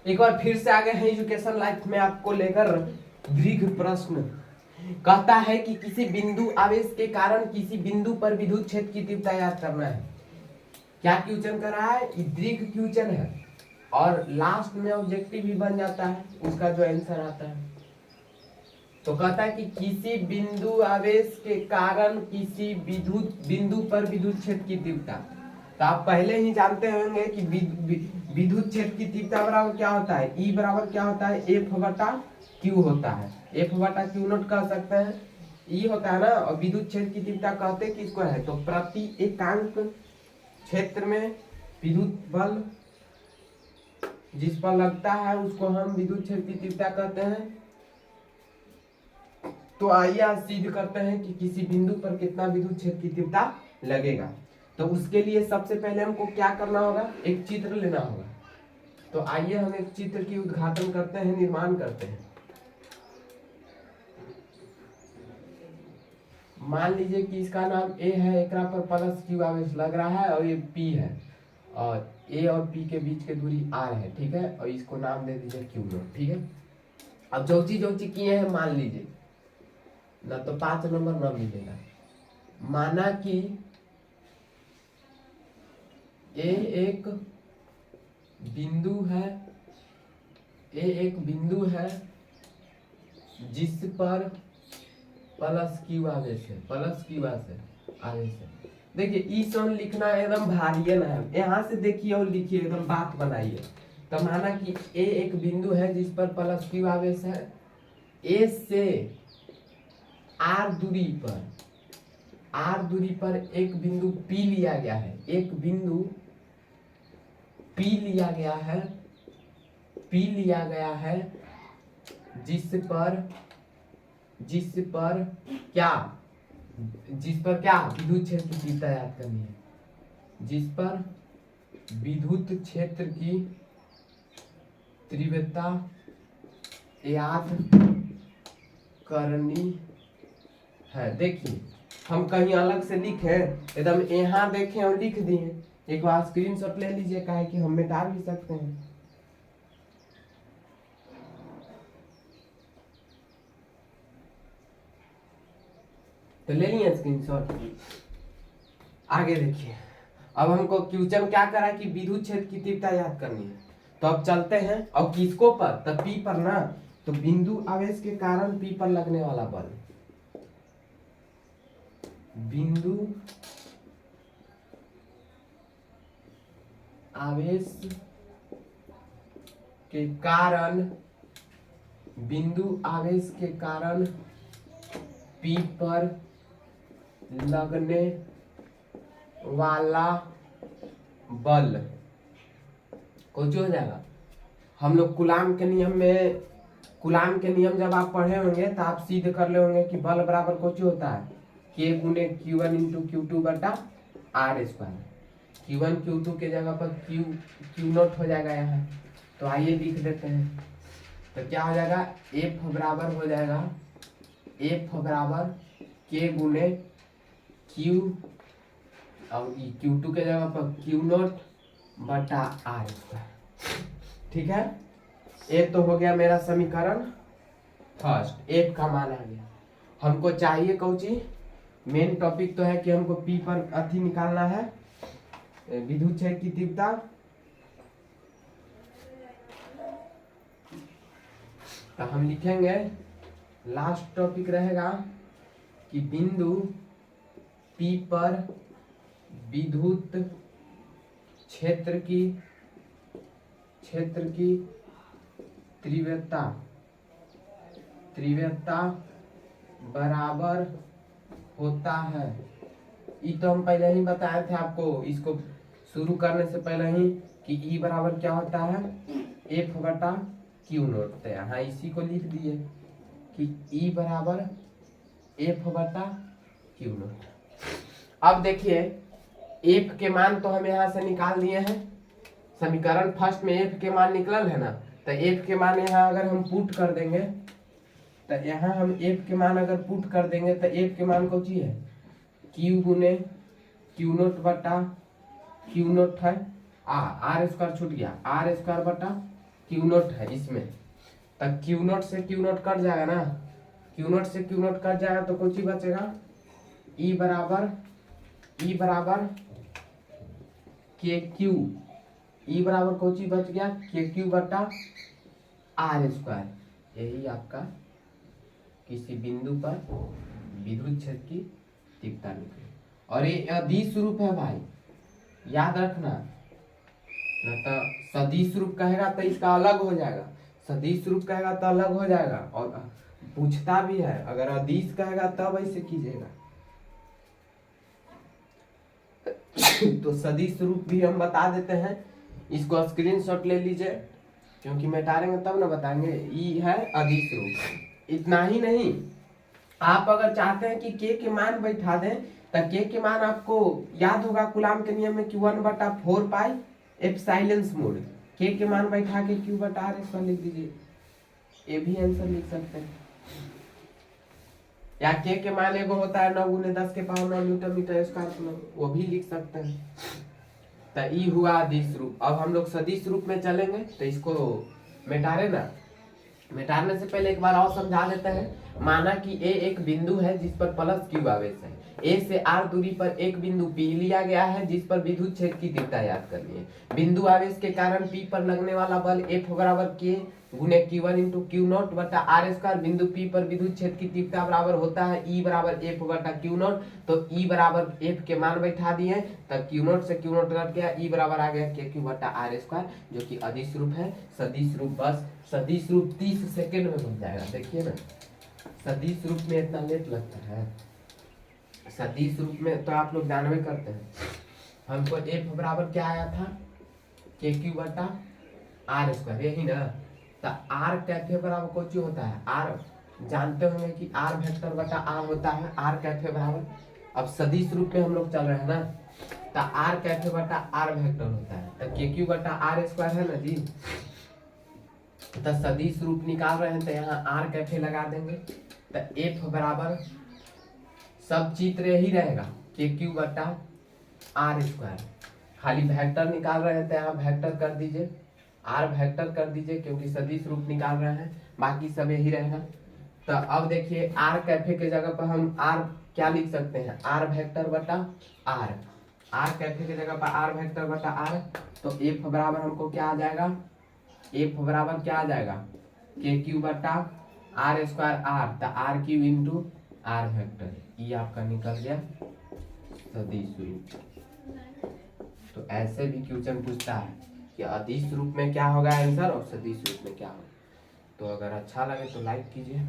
एक बार फिर से आ गए हैं एजुकेशन लाइफ में आपको लेकर दीर्घ प्रश्न। कहता है कि किसी बिंदु आवेश के कारण किसी बिंदु पर विद्युत क्षेत्र की तीव्रता याद करना है। क्या क्वेश्चन कर रहा है? दीर्घ क्वेश्चन है और लास्ट में ऑब्जेक्टिव भी बन जाता है उसका जो आंसर आता है। तो कहता है कि किसी बिंदु आवेश के कारण किसी बिंदु पर विद्युत क्षेत्र की तीव्रता। तो आप पहले ही जानते होंगे कि विद्युत क्षेत्र की तीव्रता बराबर क्या होता है? ई बराबर क्या होता है? एफ बटा क्यू होता है। एफ बटा क्यू नोट कह सकते हैं, ई होता है ना। और विद्युत क्षेत्र की तीव्रता कहते किसको है? तो प्रति एकांक क्षेत्र में विद्युत बल जिस पर लगता है उसको हम विद्युत क्षेत्र की तीव्रता कहते हैं। तो आइए आज सिद्ध करते हैं कि किसी बिंदु पर कितना विद्युत क्षेत्र की तीव्रता लगेगा। तो उसके लिए सबसे पहले हमको क्या करना होगा? एक चित्र लेना होगा। तो आइए हम एक चित्र की उद्घाटन करते हैं, निर्माण करते हैं। मान लीजिए कि इसका नाम ए है, एकरा पर प्लस क्यू आवेश लग रहा है और ये पी है और ए और पी के बीच के दूरी आर है, ठीक है। और इसको नाम दे दीजिए क्यू नोट, ठीक है। अब जो चीज किए हैं मान लीजिए ना, तो 5 नंबर ना मिलेगा। माना कि ए एक बिंदु है जिस पर प्लस क्यू आवेश है, प्लस क्यू आवेश है। देखिए ई सन लिखना एकदम भारी है ना, यहाँ से देखिए और लिखिए, एकदम बात बनाइए। तो माना कि ए एक बिंदु है जिस पर प्लस क्यू आवेश है। ए से आर दूरी पर एक बिंदु पी लिया गया है, एक बिंदु पी लिया गया है जिस पर क्या विद्युत क्षेत्र की तीव्रता याद करनी है, जिस पर विद्युत क्षेत्र की तीव्रता याद करनी है। देखिए हम कहीं अलग से लिखे, एकदम यहाँ देखें और लिख दिए। एक बार स्क्रीनशॉट ले लीजिए, काहे कि हम मिटा भी सकते हैं। तो ले लिए स्क्रीनशॉट। आगे देखिए, अब हमको क्वेश्चन क्या करा कि विद्युत क्षेत्र की तीव्रता याद करनी है। तो अब चलते हैं और किसको पर? तो पी पर ना। तो बिंदु आवेश के कारण पी पर लगने वाला बल, बिंदु आवेश के कारण पी पर लगने वाला बल कुछ हो जाएगा। हम लोग कुलाम के नियम जब आप पढ़े होंगे तो आप सिद्ध कर ले होंगे कि बल बराबर कुछ होता है K गुने Q1 इंटू Q2 बटा आर स्क्वायर। Q1 Q2 के जगह पर Q नोट हो जाएगा यहाँ। तो आइए लिख देते हैं। तो क्या हो जाएगा? F बराबर हो जाएगा K गुने Q और Q2 के जगह पर Q नोट बटा आर स्क्वायर, ठीक है। एक तो हो गया मेरा समीकरण फर्स्ट, एक का मान आ गया। हमको चाहिए कौची? मेन टॉपिक तो है कि हमको पी पर अथी निकालना है, विद्युत क्षेत्र की तीव्रता। तो हम लिखेंगे, लास्ट टॉपिक रहेगा कि बिंदु पी पर विद्युत क्षेत्र की तीव्रता बराबर होता है। ये तो हम पहले ही बताए थे आपको, इसको शुरू करने से पहले ही, कि ई बराबर क्या होता है? एफ बटा क्यू नोट। तो यहाँ इसी को लिख दिए कि ई बराबर एफ बटा क्यू नोट। अब देखिए एफ के मान तो हम यहाँ से निकाल दिए हैं। समीकरण फर्स्ट में एफ के मान निकलल है ना। तो एफ के मान यहाँ अगर हम पुट कर देंगे, तो यहाँ हम एफ के मान अगर पुट कर देंगे तो एफ के मान कौन सी है? क्यू गुने क्यू नोट बटा क्यू नोट है आर स्क्वायर छूट गया, आर स्क्वायर बटा क्यू नोट है इसमें, तब क्यू नोट से क्यू नोट कट जाएगा ना, क्यू नोट से क्यू नोट कट जाएगा तो कुछ ही बचेगा, ई बराबर के क्यू, ई बराबर कुछ ही बच गया के क्यू बटा आर स्क्वायर। यही आपका किसी बिंदु पर विद्युत क्षेत्र की तीव्रता निकली। और ये अदिश रूप है भाई, याद रखना, न तो सदिश रूप कहेगा तो इसका अलग हो जाएगा, सदिश रूप कहेगा तो अलग हो जाएगा, और पूछता भी है अगर अदिश कहेगा तब ऐसे कीजिएगा। तो सदिश रूप भी हम बता देते हैं, इसको स्क्रीनशॉट ले लीजिए, क्योंकि मिटाएंगे तब ना बताएंगे। ई है अदिश रूप। इतना ही नहीं, आप अगर चाहते हैं कि के मान बैठा दें तो के मान आपको याद होगा कूलाम के नियम में कि 1/4 पाई एप्सिलॉन मोड, के मान बैठा के क्यू बटा आर स्क्वायर लिख दीजिए, ये भी आंसर लिख सकते हैं। या के मान एगो होता है 9 × 10⁻9 न्यूटन मीटर स्क्वायर, वो भी लिख सकते हैं। तो ई हुआ अदिश रूप। अब हम लोग सदिश रूप में चलेंगे, तो इसको मिटारे ना, मिटाने से पहले एक बार और समझा देते हैं। माना कि ए एक बिंदु है जिस पर प्लस क्यू आवेश है, ए से आर दूरी पर एक बिंदु पी लिया गया है जिस पर विद्युत क्षेत्र की तीव्रता याद करनी है। बिंदु आवेश के कारण पी पर लगने वाला बल F बराबर के गुने Q1 × Q0 बटा आर स्क्वायर। बिंदु पी पर विद्युत क्षेत्र की तीव्रता बराबर होता है E बराबर F बटा Q0। तो E बराबर F के मान बैठा दिए, तब Q0 से Q0 कट गया, E बराबर आ गया KQ बटा आर स्क्वायर, जो कि अदिश रूप है। सदिश रूप बस सदिश रूप 30 सेकेंड में बन जाएगा। देखिए ना, सदिश रूप में इतना लेट लगता है, सदिश रूप में तो आप लोग जानवे करते हैं। हमको F बराबर क्या आया था, KQ बटा आर स्क्वायर, यही ना। तो आर कैफे बराबर कुछ होता है, आर जानते होंगे कि आर वेक्टर बटा आर होता है, आर कैफे बराबर। अब सदिश रूप में हम लोग चल रहे हैं ना, तो आर कैफे बटा आर वेक्टर होता है, तो KQ बटा आर स्क्वायर है ना जी। तो सदिश रूप निकाल रहे हैं तो यहाँ आर कैफे लगा देंगे, तो F बराबर सब चित्र यही रहेगा KQ बटा आर स्क्वायर। खाली वेक्टर निकाल रहे हैं तो यहाँ वेक्टर कर दीजिए, आर वेक्टर कर दीजिए, क्योंकि सदिश रूप निकाल रहे हैं, बाकी सब यही रहेगा। तो अब देखिए आर कैफे के जगह पर हम आर क्या लिख सकते हैं, आर वेक्टर बटा आर, आर कैफे के जगह पर आर वेक्टर बटा आर। तो F बराबर हमको क्या आ जाएगा, F बराबर क्या आ जाएगा, KQ बटा आर स्क्वायर आर, तो R Q into R vector, ये आपका निकल गया सदिश रूप। तो ऐसे भी क्वेश्चन पूछता है कि अदिश रूप में क्या होगा आंसर और सदिश रूप में क्या होगा। तो अगर अच्छा लगे तो लाइक कीजिए।